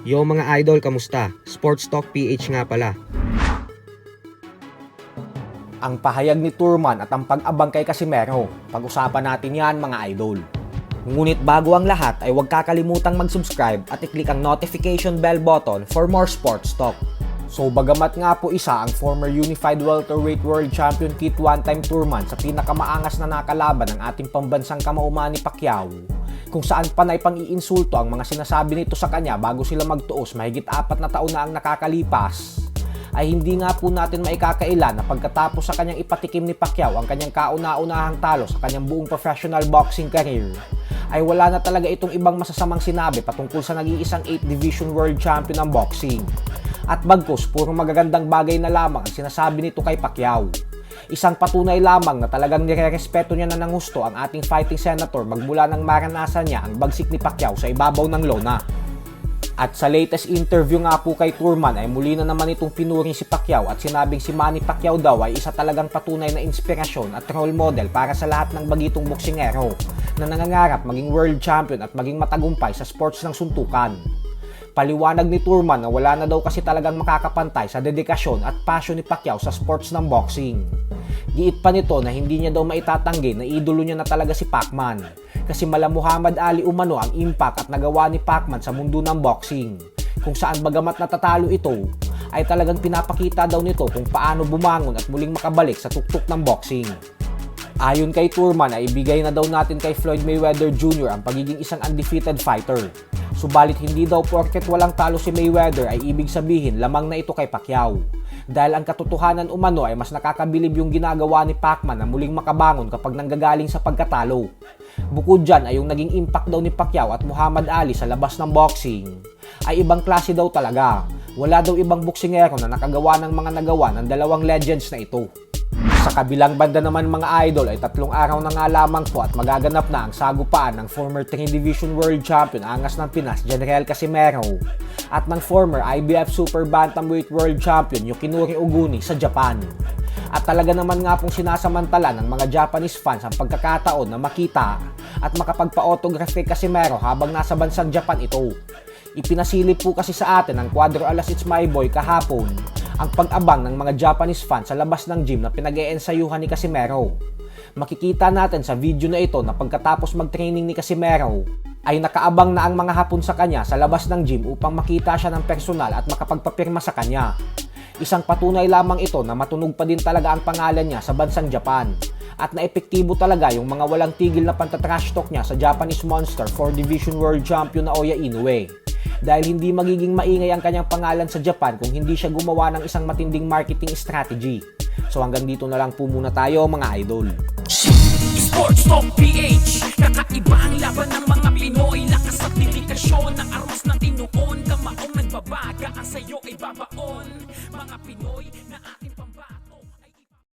Yo mga idol, kamusta? Sports Talk PH nga pala. Ang pahayag ni Turman at ang pag-abang kay Casimero, pag-usapan natin yan mga idol. Ngunit bago ang lahat ay huwag kakalimutang mag-subscribe at i-click ang notification bell button for more sports talk. So bagamat nga po isa ang former Unified Welterweight World Champion Kit one-time Turman sa pinakamaangas na nakalaban ng ating pambansang kamauuman ni Pacquiao, kung saan panay pang iinsulto ang mga sinasabi nito sa kanya bago sila magtuos mahigit 4 na taon na ang nakakalipas, ay hindi nga po natin maikakaila na pagkatapos sa kanyang ipatikim ni Pacquiao ang kanyang kauna-unahang talo sa kanyang buong professional boxing career, ay wala na talaga itong ibang masasamang sinabi patungkol sa nag-iisang 8th Division World Champion ng boxing. At bagkus, puro magagandang bagay na lamang ang sinasabi nito kay Pacquiao. Isang patunay lamang na talagang nire-respeto niya na ng gusto ang ating fighting senator magmula nang maranasan niya ang bagsik ni Pacquiao sa ibabaw ng lona. At sa latest interview nga po kay Turman ay muli na naman itong pinuring si Pacquiao at sinabing si Manny Pacquiao daw ay isa talagang patunay na inspirasyon at role model para sa lahat ng bagitong boksingero na nangangarap maging world champion at maging matagumpay sa sports ng suntukan. Paliwanag ni Turman na wala na daw kasi talagang makakapantay sa dedikasyon at passion ni Pacquiao sa sports ng boxing. Giit pa nito na hindi niya daw maitatanggi na idolo niya na talaga si Pacman, kasi mala Muhammad Ali umano ang impact at nagawa ni Pacman sa mundo ng boxing, kung saan bagamat natatalo ito, ay talagang pinapakita daw nito kung paano bumangon at muling makabalik sa tuktok ng boxing. Ayon kay Turman ay ibigay na daw natin kay Floyd Mayweather Jr. ang pagiging isang undefeated fighter. Subalit hindi daw porket walang talo si Mayweather ay ibig sabihin lamang na ito kay Pacquiao. Dahil ang katotohanan umano ay mas nakakabilib yung ginagawa ni Pacman na muling makabangon kapag nanggagaling sa pagkatalo. Bukod dyan ay yung naging impact daw ni Pacquiao at Muhammad Ali sa labas ng boxing ay ibang klase daw talaga. Wala daw ibang boksingero na nakagawa ng mga nagawa ng dalawang legends na ito. Sa kabilang banda naman mga idol ay 3 araw na nga lamang po at magaganap na ang sagupaan ng former 3 Division World Champion Angas ng Pinas General Casimero at ng former IBF Super Bantamweight World Champion Yoshinori Oguni sa Japan. At talaga naman nga pong sinasamantala ng mga Japanese fans ang pagkakataon na makita at makapagpa-autograph kay Casimero habang nasa bansang Japan ito. Ipinasilip po kasi sa atin ng Cuadro Alas It's My Boy kahapon ang pag-abang ng mga Japanese fans sa labas ng gym na pinag-eensayuhan ni Casimero. Makikita natin sa video na ito na pagkatapos mag-training ni Casimero, ay nakaabang na ang mga Hapon sa kanya sa labas ng gym upang makita siya ng personal at makapagpapirma sa kanya. Isang patunay lamang ito na matunog pa din talaga ang pangalan niya sa bansang Japan at naepektibo talaga yung mga walang tigil na pantatrash talk niya sa Japanese Monster 4 Division World Champion na Naoya Inoue. Dahil hindi magiging maingay ang kanyang pangalan sa Japan kung hindi siya gumawa ng isang matinding marketing strategy. So hanggang dito na lang po muna tayo mga idol. Sports Talk PH, kakaiba ang laban ng mga Pinoy. Lakas at dedikasyon ng aros ng tinuon. Kamaong nagbabaga, ang sayo ay babaon. Mga Pinoy na